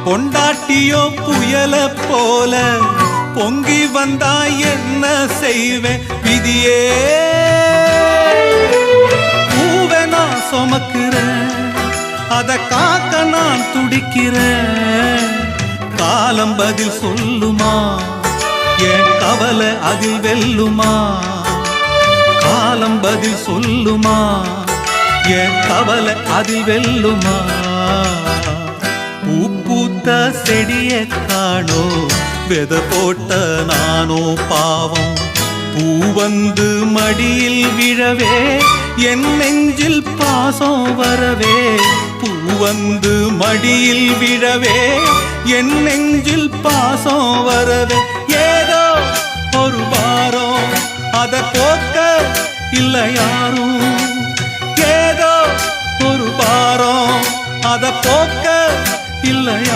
பொண்டாட்டியோ புயல போல பொங்கி வந்தா என்ன செய்வேன் விதியே. பூவை நான் சுமக்கிறேன், அத காக்க நான் துடிக்கிறேன். காலம் பதில் சொல்லுமா, என் கவலை அதில் வெல்லுமா. காலம் பதில் சொல்லுமா, என் கவலை அதில் வெல்லுமா. பூ பூத்த செடிய காணோ, வெத போட்ட நானோ பாவம். பூ வந்து மடியில் விழவே, என் நெஞ்சில் பாசம் வரவே. பூ வந்து மடியில் விழவே, என் நெஞ்சில் பாசம் வரவே. ஏதோ ஒரு வாரம் அத போக்க இல்ல யாரும். ஏதோ ஒரு வாரம் அத போக்க இல்ல